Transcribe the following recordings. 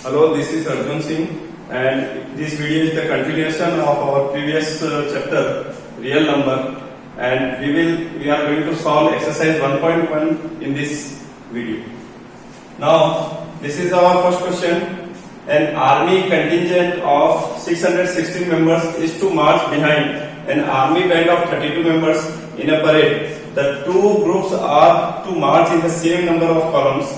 Hello, this is Arjun Singh, and this video is the continuation of our previous chapter, real number, and we are going to solve exercise 1.1 in this video. Now, this is our first question. An army contingent of 616 members is to march behind an army band of 32 members in a parade. The two groups are to march in the same number of columns.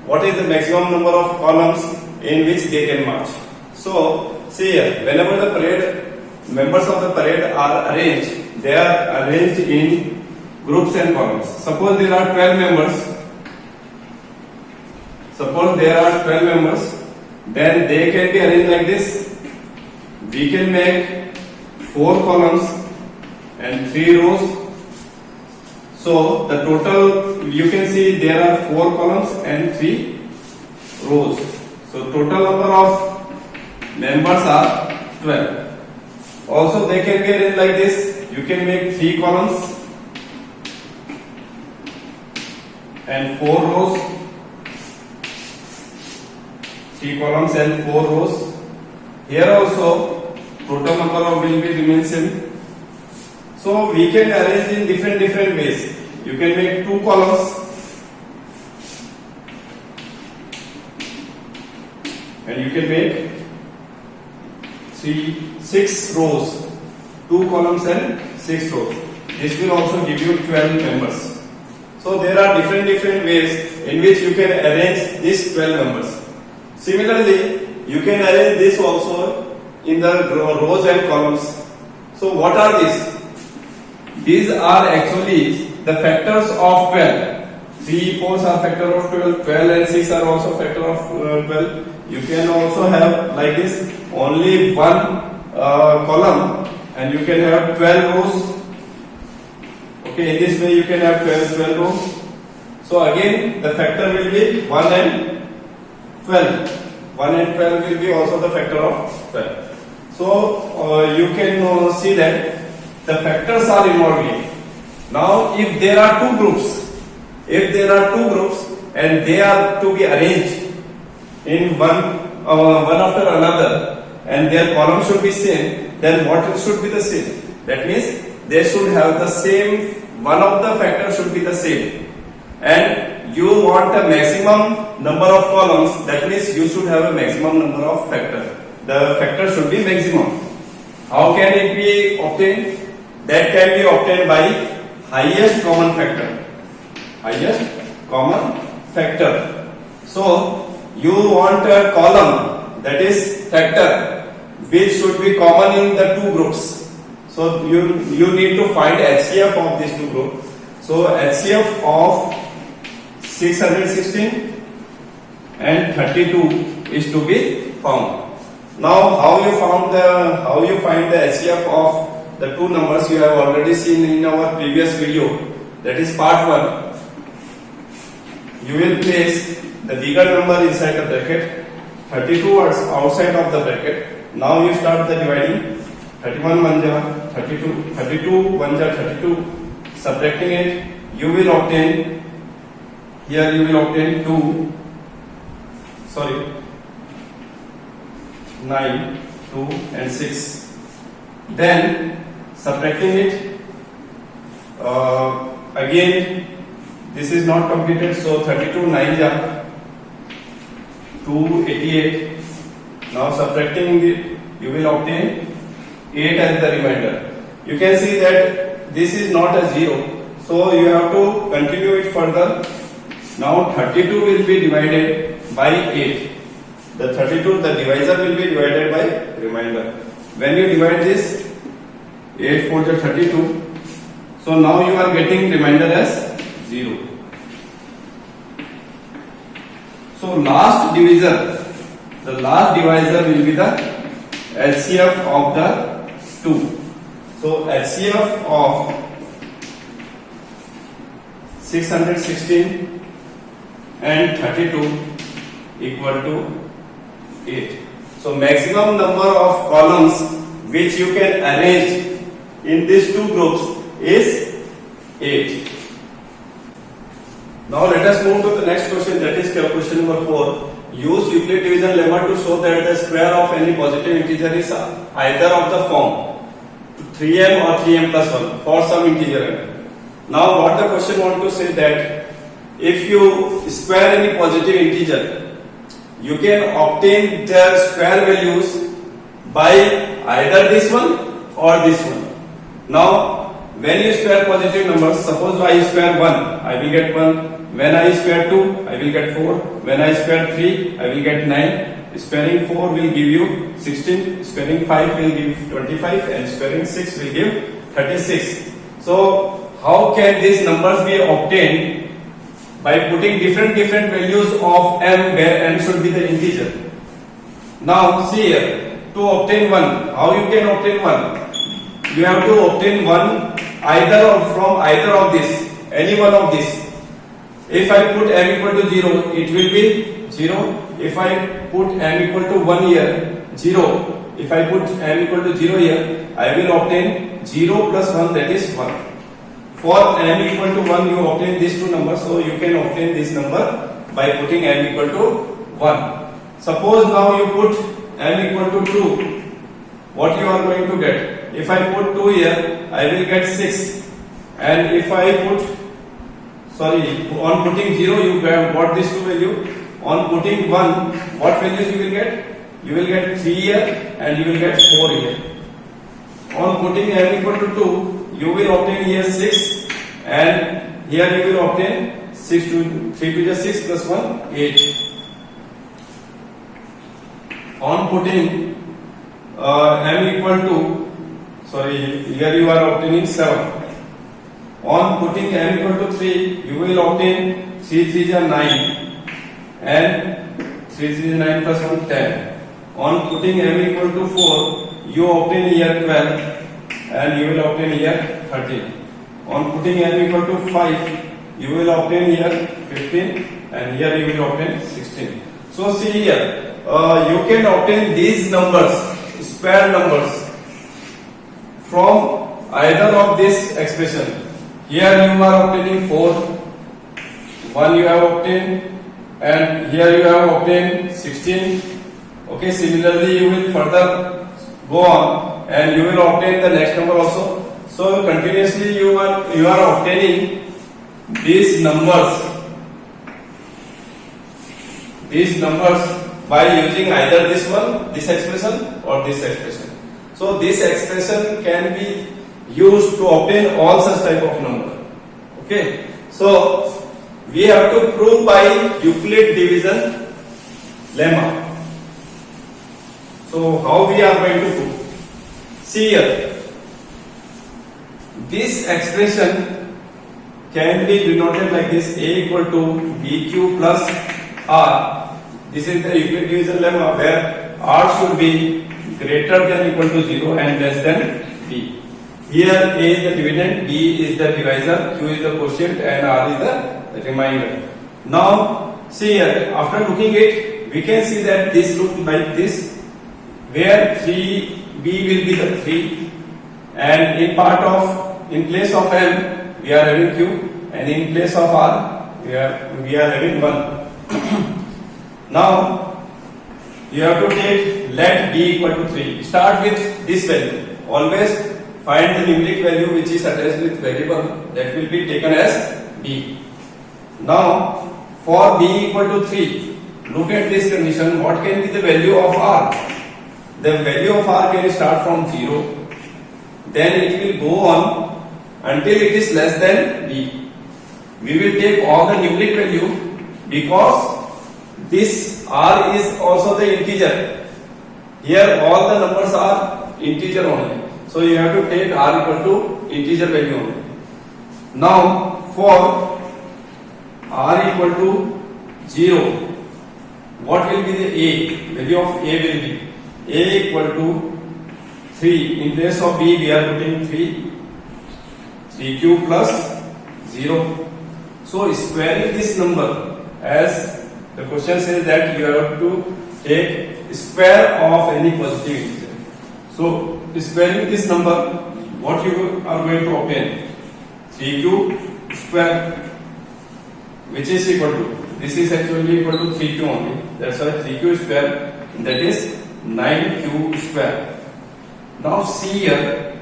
What is the maximum number of columns in which they can march? So, see here, whenever the parade, members of the parade are arranged, they are arranged in groups and columns. Suppose there are 12 members, then they can be arranged like this. We can make 4 columns and 3 rows. So the total, you can see there are 4 columns and 3 rows. So total number of members are 12. Also they can be arranged like this. You can make 3 columns and 4 rows. 3 columns and 4 rows. Here also total number of will be remain same. So we can arrange in different ways. You can make 2 columns and you can make 6 rows. 2 columns and 6 rows. This will also give you 12 members. So there are different ways in which you can arrange these 12 members. Similarly, you can arrange this also in the rows and columns. So what are these? These are actually the factors of 12. 3, 4 are factor of 12, 12 and 6 are also factor of 12. You can also have like this, only one column and you can have 12 rows. Okay, in this way you can have 12 rows. So again the factor will be 1 and 12. 1 and 12 will be also the factor of 12. So you can see that the factors are involved here. Now if there are two groups and they are to be arranged in one after another and their column should be same, then what should be the same? That means they should have the same, one of the factors should be the same. And you want a maximum number of columns, that means you should have a maximum number of factors. The factor should be maximum. How can it be obtained? That can be obtained by highest common factor. Highest common factor. So you want a column, that is factor, which should be common in the two groups. So you need to find HCF of these two groups. So HCF of 616 and 32 is to be found. Now how you find the HCF of the two numbers you have already seen in our previous video, that is part 1. You will place the bigger number inside the bracket, 32 outside of the bracket. Now you start the dividing. 31 1 ja 32, 32 1 ja 32. Subtracting it, you will obtain, here you will obtain 9, 2 and 6. Then subtracting it, again this is not completed, so 32 9 ja 288. Now subtracting it, you will obtain 8 as the remainder. You can see that this is not a 0, so you have to continue it further. Now 32 will be divided by 8. The 32, the divisor will be divided by remainder. When you divide this, 8 4 is 32. So now you are getting remainder as 0. So last divisor will be the HCF of the 2. So HCF of 616 and 32 equal to 8. So maximum number of columns which you can arrange in these two groups is 8. Now let us move to the next question, that is question number 4. Use Euclid division lemma to show that the square of any positive integer is either of the form 3m or 3m plus 1 for some integer m. Now what the question want to say that if you square any positive integer, you can obtain the square values by either this one or this one. Now when you square positive numbers, suppose I square 1, I will get 1. When I square 2, I will get 4. When I square 3, I will get 9. Squaring 4 will give you 16. Squaring 5 will give 25. And squaring 6 will give 36. So how can these numbers be obtained? By putting different values of m, where m should be the integer. Now see here, to obtain 1, how you can obtain 1? You have to obtain 1 from either of this, any one of this. If I put m equal to 0, it will be 0. If I put m equal to 1 here, 0. If I put m equal to 0 here, I will obtain 0 plus 1, that is 1. For m equal to 1, you obtain these two numbers, so you can obtain this number by putting m equal to 1. Suppose now you put m equal to 2, what you are going to get? If I put 2 here, I will get 6. And if I put on putting 0, you got this 2 value. On putting 1, what values you will get? You will get 3 here and you will get 4 here. On putting m equal to 2, you will obtain here 6 and here you will obtain 3 to the 6 plus 1, 8. On putting m equal to, here you are obtaining 7. On putting m equal to 3, you will obtain 3 3 is 9 and 3 3 is 9 plus 1, 10. On putting m equal to 4, you obtain here 12 and you will obtain here 13. On putting m equal to 5, you will obtain here 15 and here you will obtain 16. So see here, you can obtain these numbers, square numbers, from either of this expression. Here you are obtaining 4, 1 you have obtained, and here you have obtained 16. Okay, similarly you will further go on and you will obtain the next number also. So continuously you are obtaining these numbers by using either this one, this expression, or this expression. So this expression can be used to obtain all such type of number. Okay, so we have to prove by Euclid division lemma. So how we are going to prove? See here, this expression can be denoted like this: a equal to bq plus r. This is the Euclid division lemma, where r should be greater than equal to 0 and less than b. Here a is the dividend, b is the divisor, q is the quotient and r is the remainder. Now see here, after looking it, we can see that this looks like this, where 3b will be the 3 and in place of m we are having q and in place of r we are having 1. Now you have to take let b equal to 3. Start with this value. Always find the numeric value which is attached with variable, that will be taken as b. Now for b equal to 3, look at this condition. What can be the value of r? The value of r can start from 0, then it will go on until it is less than b. We will take all the numeric value because this r is also the integer. Here all the numbers are integer only. So you have to take r equal to integer value only. Now for r equal to 0, what will be the a? Value of a will be a equal to 3. In place of b we are putting 3q plus 0. So squaring this number, as the question says that you have to take square of any positive integer. So squaring this number, what you are going to obtain? 3q square. which is equal to, this is actually equal to 3q only, that's why 3q square, that is 9q square. Now see here,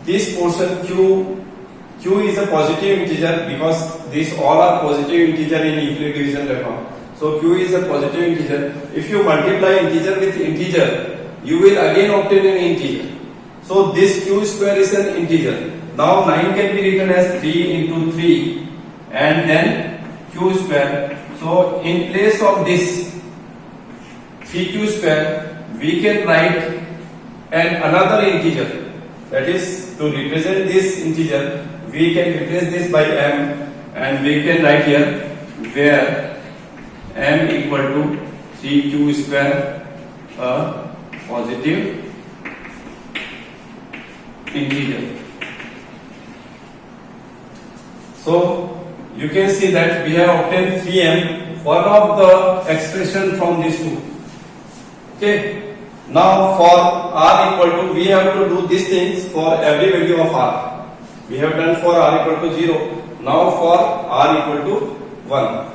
this portion q is a positive integer because these all are positive integer in Euclid division reform. So q is a positive integer. If you multiply integer with integer, you will again obtain an integer. So this q square is an integer. Now 9 can be written as 3 into 3 and then q square. So in place of this 3q square, we can write another integer. That is, to represent this integer, we can replace this by m and we can write here where m equal to 3q square, a positive integer. So you can see that we have obtained 3m, one of the expression from these two. Okay. Now for r equal to, we have to do these things for every value of r. We have done for r equal to 0. Now for r equal to 1.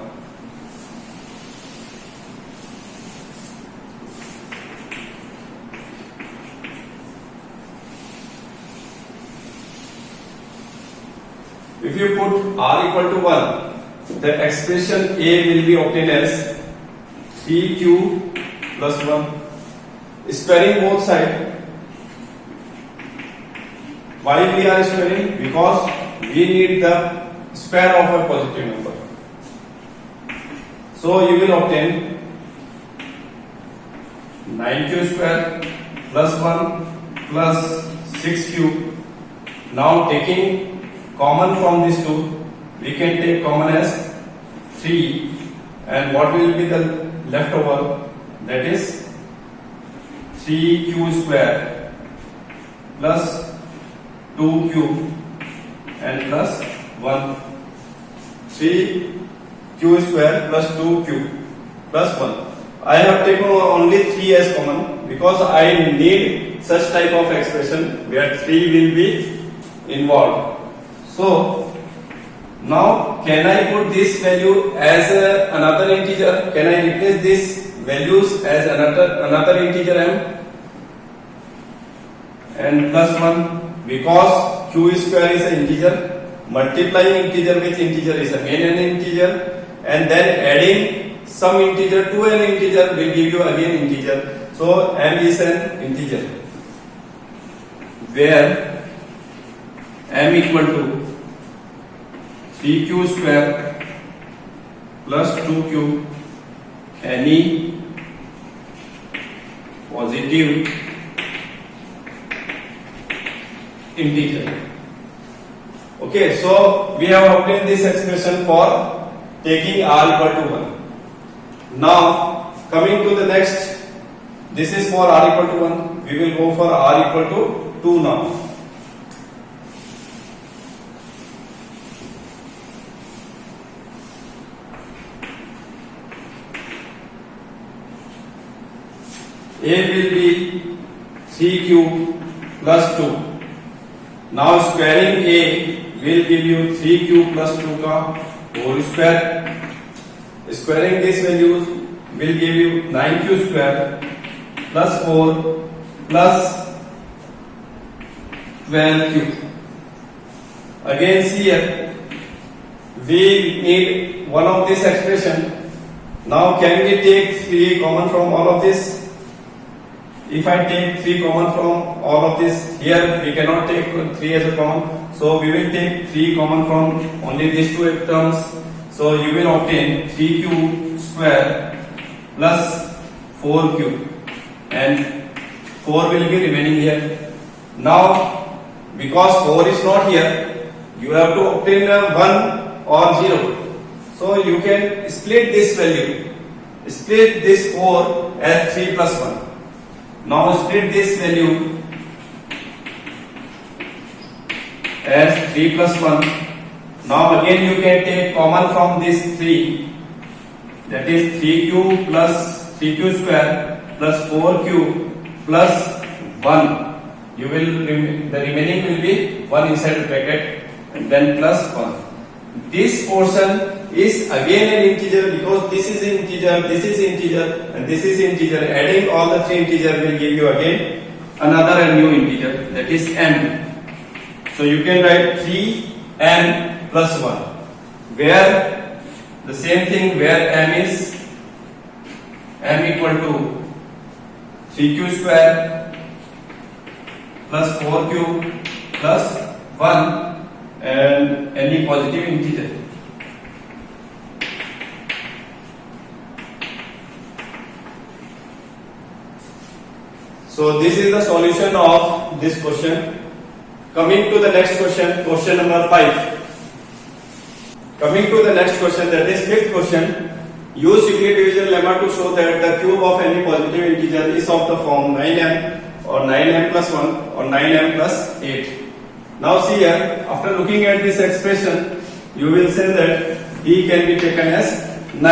If you put r equal to 1, the expression a will be obtained as 3q plus 1. Squaring both sides. Why we are squaring? Because we need the square of a positive number. So you will obtain 9q square plus 1 plus 6q. Now taking common from these two, we can take common as 3, and what will be the leftover? That is 3q square plus 2q and plus 1. 3q square plus 2q plus 1. I have taken only 3 as common because I need such type of expression where 3 will be involved. So now can I put this value as another integer? Can I replace these values as another integer m and plus 1? Because q square is an integer, multiplying integer with integer is again an integer, and then adding some integer to an integer will give you again integer. So m is an integer where m equal to 3q square plus 2q, any positive integer. Okay, so we have obtained this expression for taking r equal to 1. Now coming to the next, this is for r equal to 1. We will go for r equal to 2 now. A will be 3q plus 2. Now squaring A will give you 3q plus 2 ka whole square. Squaring these values will give you 9q square plus 4 plus 12q. Again see here, we need one of this expression. Now can we take 3 common from all of this? If I take 3 common from all of this, here we cannot take 3 as a common, so we will take 3 common from only these two terms. So you will obtain 3q square plus 4q, and 4 will be remaining here. Now because 4 is not here, you have to obtain a 1 or 0. So you can split this value, split this 4 as 3 plus 1. Now split this value as 3 plus 1. Now again you can take common from this 3, that is 3q plus 3q square plus 4q plus 1. You will the remaining will be 1 inside the bracket and then plus 1. This portion is again an integer because this is integer, this is integer, and this is integer. Adding all the three integer will give you again another and new integer, that is m. So you can write 3n plus 1, where the same thing, where m is m equal to 3q square plus 4q plus 1 and any positive integer. So this is the solution of this question. Coming to the next question, question number 5. Coming to the next question, that is fifth question. Use Euclid division lemma to show that the cube of any positive integer is of the form 9m or 9m plus 1 or 9m plus 8. Now see here, after looking at this expression, you will say that b can be taken as 9.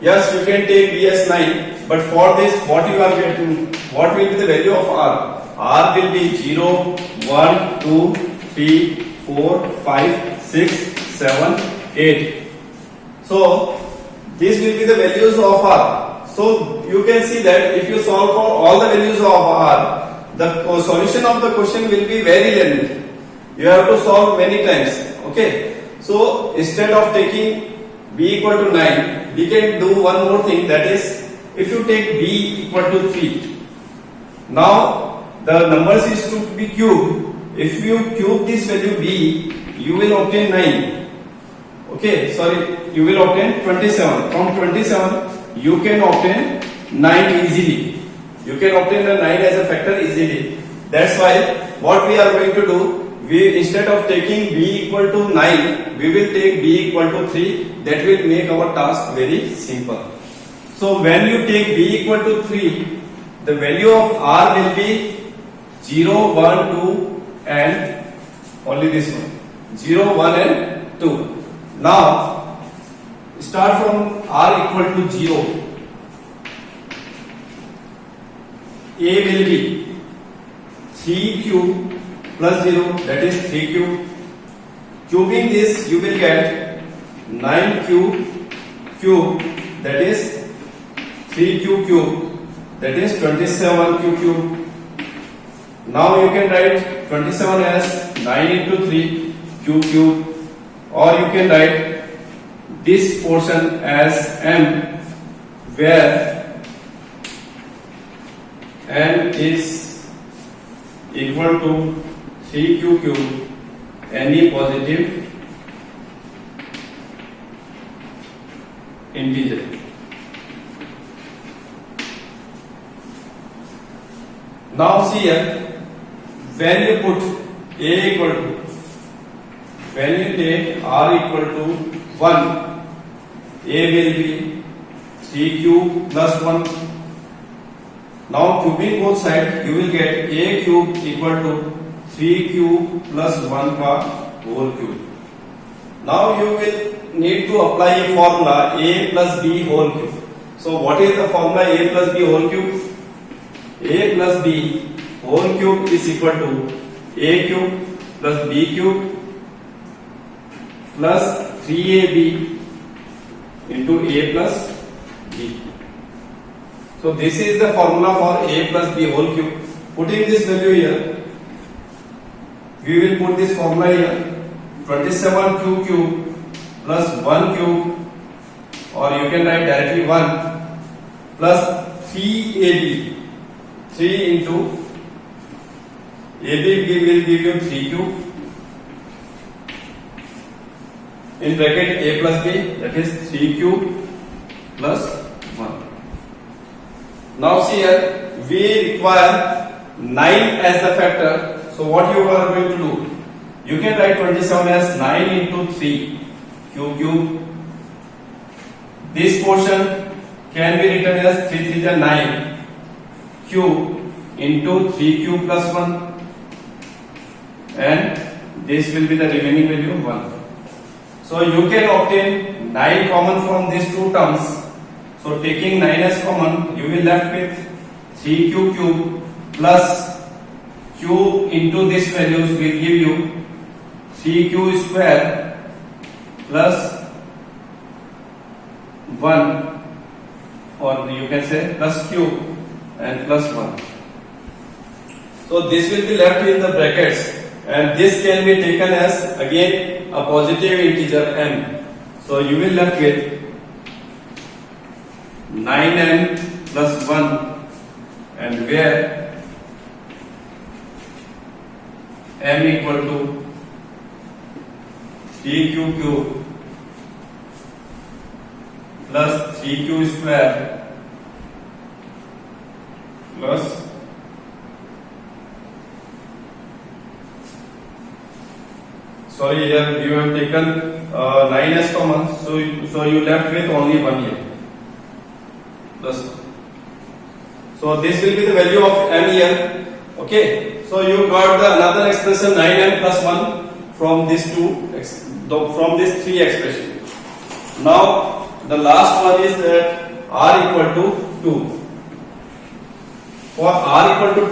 Yes, you can take b as 9, but for this what you are getting, what will be the value of r? R will be 0, 1, 2, 3, 4, 5, 6, 7, 8. So these will be the values of r. So you can see that if you solve for all the values of r, the solution of the question will be very lengthy. You have to solve many times. Okay. So instead of taking b equal to 9, we can do one more thing, that is if you take b equal to 3. Now the numbers is to be cubed. If you cube this value b, you will obtain 9. Okay, sorry, you will obtain 27. From 27, you can obtain 9 easily. You can obtain the 9 as a factor easily. That's why what we are going to do, we instead of taking b equal to 9, we will take b equal to 3. That will make our task very simple. So when you take b equal to 3, the value of r will be 0, 1, 2 and only this one, 0, 1 and 2. Now start from r equal to 0. A will be 3q plus 0, that is 3q. Cubing this, you will get 9q cube, that is 3q cube, that is 27q cube. Now you can write 27 as 9 into 3 q cube, or you can write this portion as m, where m is equal to 3q cube, any positive integer. Now see here, when you put a equal to, when you take r equal to 1, a will be 3q plus 1. Now cubing both sides, you will get a cube equal to 3q plus 1 ka whole cube. Now you will need to apply a formula a plus b whole cube. So what is the formula a plus b whole cube? A plus b whole cube is equal to a cube plus b cube plus 3ab into a plus b. So this is the formula for a plus b whole cube. Putting this value here, we will put this formula here, 27q cube plus 1 cube, or you can write directly 1 plus 3ab, 3 into AB will give you 3 cube in bracket a plus b, that is 3 cube plus 1. Now see here, we require 9 as the factor. So what you are going to do? You can write 27 as 9 into 3 q cube. This portion can be written as 3 3 is 9 cube into 3q plus 1, and this will be the remaining value of 1. So you can obtain 9 common from these two terms. So taking 9 as common, you will left with 3q cube plus q into these values will give you 3q square plus 1, or you can say plus q and plus 1. So this will be left in the brackets, and this can be taken as again a positive integer m. So you will left with 9m plus 1, and where m equal to 3q cube plus 3q square plus sorry, here you have taken 9 as common, so you left with only 1 here. Plus, so this will be the value of m here. Okay, so you got the another expression 9m plus 1 from these from these three expressions. Now the last one is that r equal to 2. For r equal to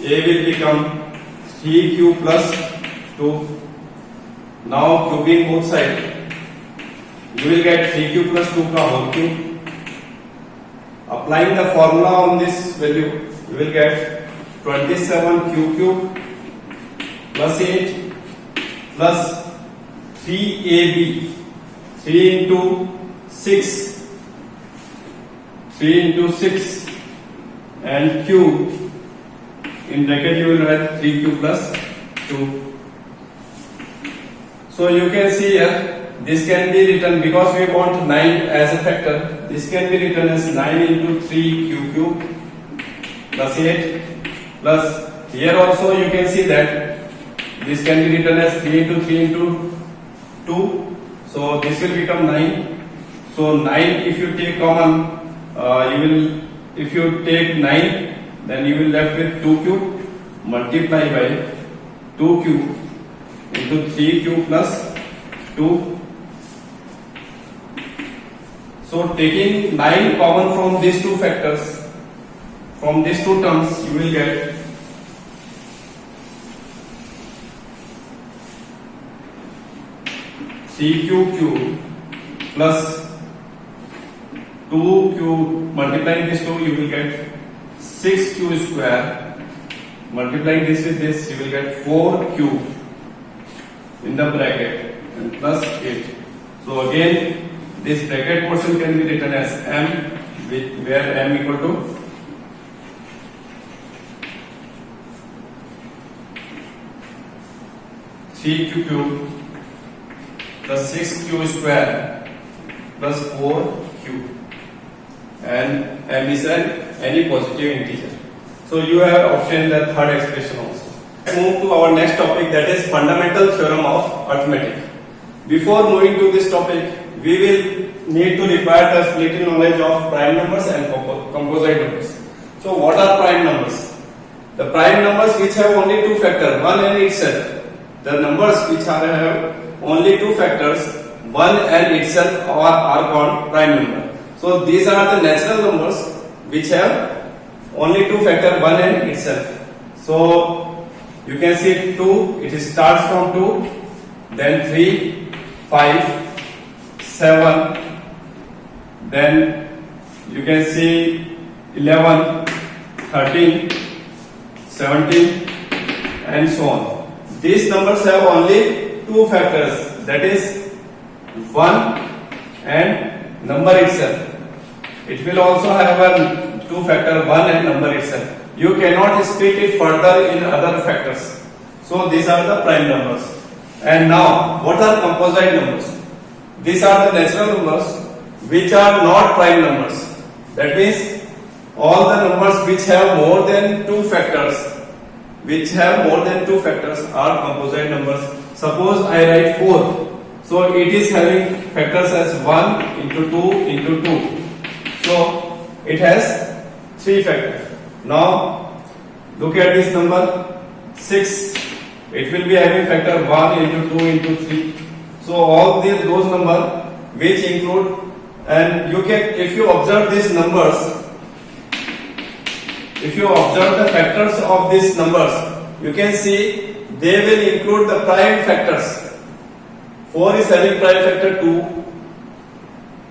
2, a will become 3q plus 2. Now cubing both sides, you will get 3q plus 2 ka whole cube. Applying the formula on this value, you will get 27q cube plus 8 plus 3ab, 3 into 6, 3 into 6 and cube. In bracket you will write 3q plus 2. So you can see here, this can be written, because we want 9 as a factor, this can be written as 9 into 3q cube plus 8 plus, here also you can see that this can be written as 3 into 3 into 2, so this will become 9. So 9, if you take common, if you take 9, then you will left with 2 cube multiply by 2 cube into 3 cube plus 2. So taking 9 common from these two factors, from these two terms, you will get 3q cube plus 2q, multiplying this 2, you will get 6q square, multiplying this with this, you will get 4q in the bracket and plus 8. So again, this bracket portion can be written as m, where m equal to 3q cube plus 6q square plus 4q, and m is any positive integer. So you have obtained the third expression also. Let's move to our next topic, that is fundamental theorem of arithmetic. Before moving to this topic, we will need to require the little knowledge of prime numbers and composite numbers. So what are prime numbers? The prime numbers which have only two factors, 1 and itself. The numbers which have only two factors, 1 and itself, are called prime number. So these are the natural numbers which have only two factors, 1 and itself. So you can see 2, it starts from 2, then 3, 5, 7, then you can see 11, 13, 17 and so on. These numbers have only two factors, that is 1 and number itself. It will also have a two factor, 1 and number itself. You cannot split it further in other factors. So these are the prime numbers. And now, what are composite numbers? These are the natural numbers which are not prime numbers. That means all the numbers which have more than two factors, are composite numbers. Suppose I write 4. So it is having factors as 1 into 2 into 2. So it has 3 factors. Now look at this number 6. It will be having factor 1 into 2 into 3. So all those numbers which include, and you can, if you observe these numbers, if you observe the factors of these numbers, you can see they will include the prime factors. 4 is having prime factor 2,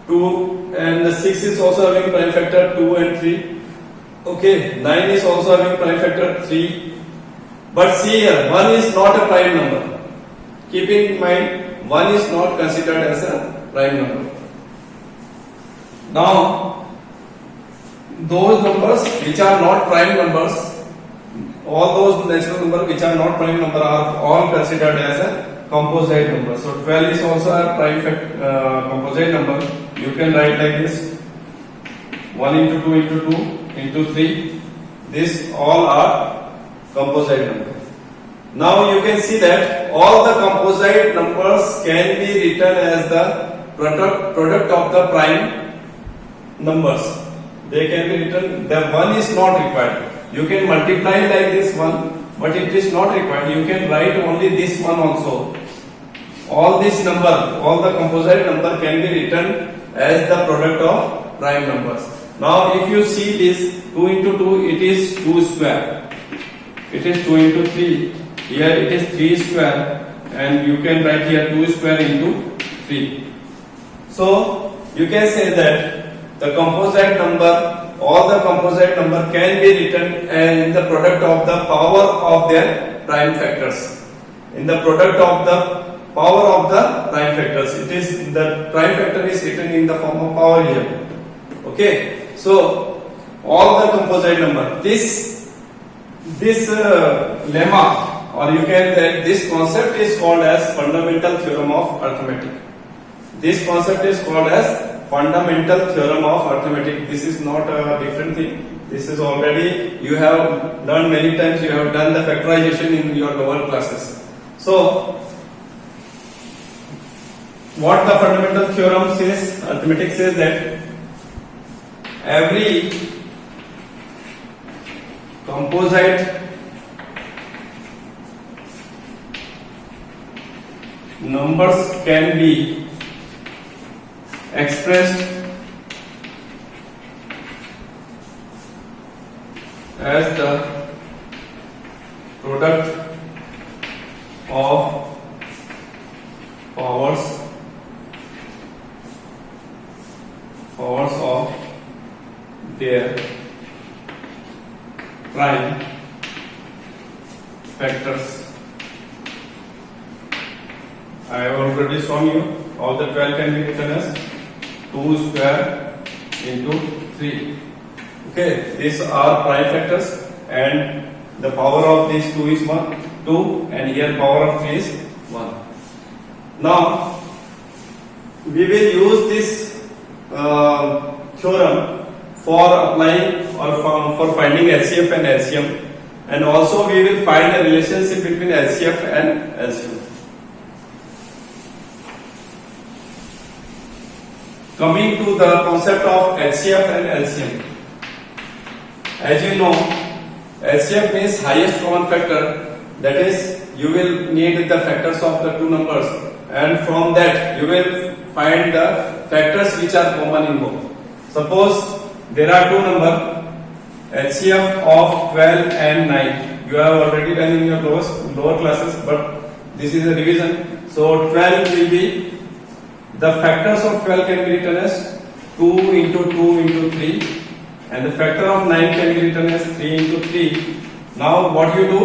2, and the 6 is also having prime factor 2 and 3. Okay, 9 is also having prime factor 3. But see here, 1 is not a prime number. Keep in mind, 1 is not considered as a prime number. Now, those numbers which are not prime numbers, all those natural numbers which are not prime number are all considered as a composite number. So 12 is also a prime composite number. You can write like this: 1 into 2 into 2 into 3. These all are composite numbers. Now you can see that all the composite numbers can be written as the product of the prime numbers. They can be written. The 1 is not required. You can multiply like this 1, but it is not required. You can write only this one also. All this number, all the composite number can be written as the product of prime numbers. Now if you see this 2 into 2, it is 2 square. It is 2 into 3. Here it is 3 square, and you can write here 2 square into 3. So you can say that the composite number, all the composite number can be written in the product of the power of their prime factors. In the product of the power of the prime factors, it is the prime factor is written in the form of power here. Okay, so all the composite number. This lemma, or you can say this concept is called as fundamental theorem of arithmetic. This concept is called as fundamental theorem of arithmetic. This is not a different thing. This is already you have learned many times. You have done the factorization in your lower classes. So what the fundamental theorem says, arithmetic says that every composite numbers can be expressed as the product of powers of their prime factors. I have already shown you how the 12 can be written as 2 square into 3. Okay, these are prime factors, and the power of these 2 is 2, and here power of 3 is 1. Now we will use this theorem for applying or for finding HCF and LCM, and also we will find a relationship between HCF and LCM. Coming to the concept of HCF and LCM. As you know, HCF means highest common factor. That is, you will need the factors of the two numbers, and from that you will find the factors which are common in both. Suppose there are two numbers, HCF of 12 and 9. You have already done in your lower classes, but this is a revision. So 12 will be, the factors of 12 can be written as 2 into 2 into 3, and the factor of 9 can be written as 3 into 3. Now what you do,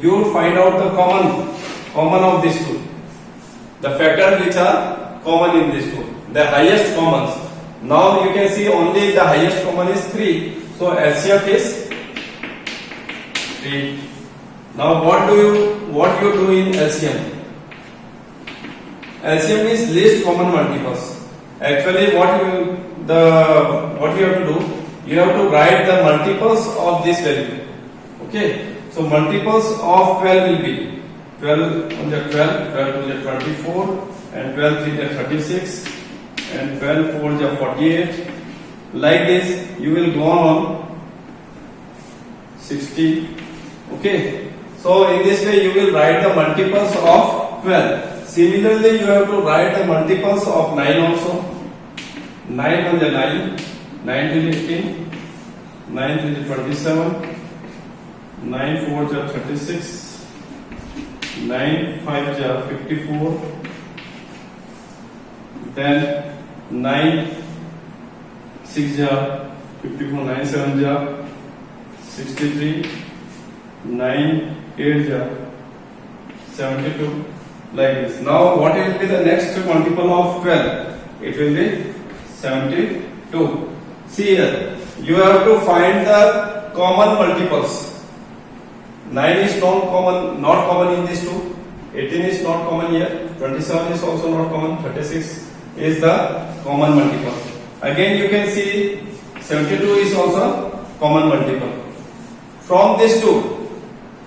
you find out the common of these two, the factors which are common in these two, the highest commons. Now you can see only the highest common is 3, so HCF is 3. Now what you do in LCM? LCM is least common multiples. Actually what you have to do, you have to write the multiples of this value. Okay, so multiples of 12 will be 12 on the 12, 12 to the 24, and 12 3 the 36, and 12 4 the 48. Like this you will go on 60. Okay, so in this way you will write the multiples of 12. Similarly, you have to write the multiples of 9 also. 9 on the 9, 9 to the 18, 9 to the 27, 9 4 the 36, 9 5 the 54, then 9 6 ja 54, 9 7 ja 63, 9 8 ja 72, like this. Now what will be the next multiple of 12? It will be 72. See here, you have to find the common multiples. 9 is not common in these two. 18 is not common here. 27 is also not common. 36 is the common multiple. Again you can see 72 is also common multiple. From these two,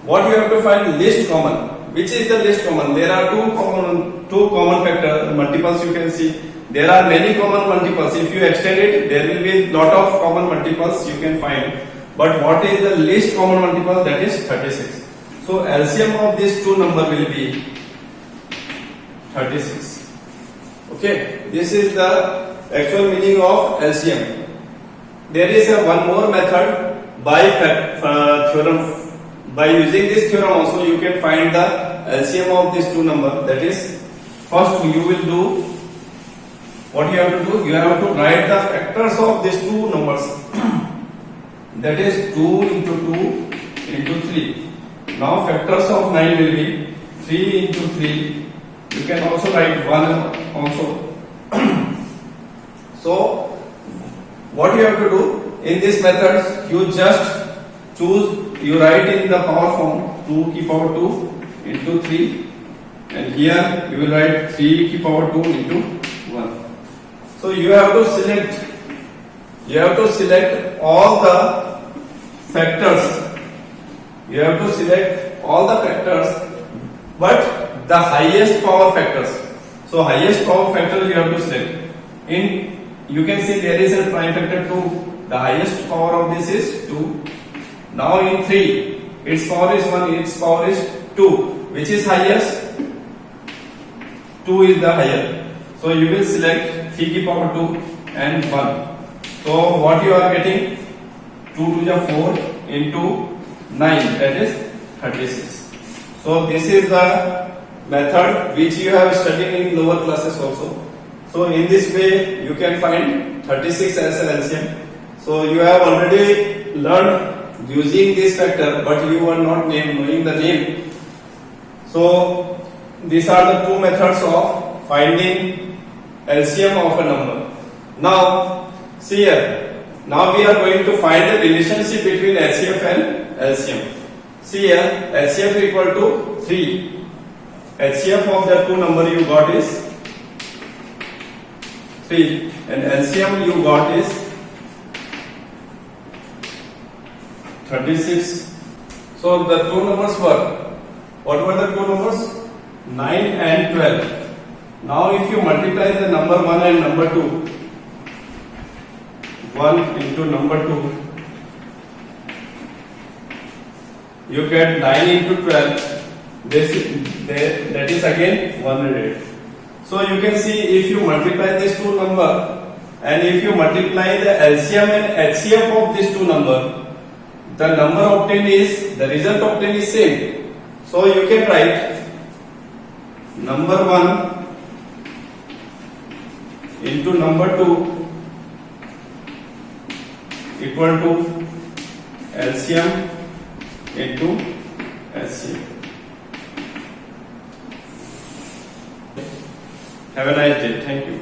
what you have to find least common. Which is the least common? There are two common factor multiples you can see. There are many common multiples. If you extend it, there will be lot of common multiples you can find. But what is the least common multiple? That is 36. So LCM of these two number will be 36. Okay, this is the actual meaning of LCM. There is one more method by theorem. By using this theorem also you can find the LCM of these two number. That is, first you will do what you have to do. You have to write the factors of these two numbers. That is 2 into 2 into 3. Now factors of 9 will be 3 into 3. You can also write 1 also. So what you have to do in this method, you just you write in the power form 2 की power 2 into 3, and here you will write 3 की power 2 into 1. So you have to select all the factors. You have to select all the factors, but the highest power factors. So highest power factor you have to select. You can see there is a prime factor 2. The highest power of this is 2. Now in 3, its power is 1, its power is 2. Which is highest? 2 is the higher. So you will select 3 की power 2 and 1. So what you are getting? 2 to the 4 into 9, that is 36. So this is the method which you have studied in lower classes also. So in this way you can find 36 as an LCM. So you have already learned using this factor, but you are not knowing the name. So these are the two methods of finding LCM of a number. Now see here. Now we are going to find the relationship between HCF and LCM. See here, HCF equal to 3. HCF of the two number you got is 3, and LCM you got is 36. So the two numbers were, what were the two numbers? 9 and 12. Now if you multiply the number 1 and number 2, 1 into number 2, you get 9 into 12. That is again 108. So you can see, if you multiply these two number and if you multiply the LCM and HCF of these two number, the number obtained is, the result obtained is same. So you can write number 1 into number 2 equal to LCM into HCF. Have a nice day. Thank you.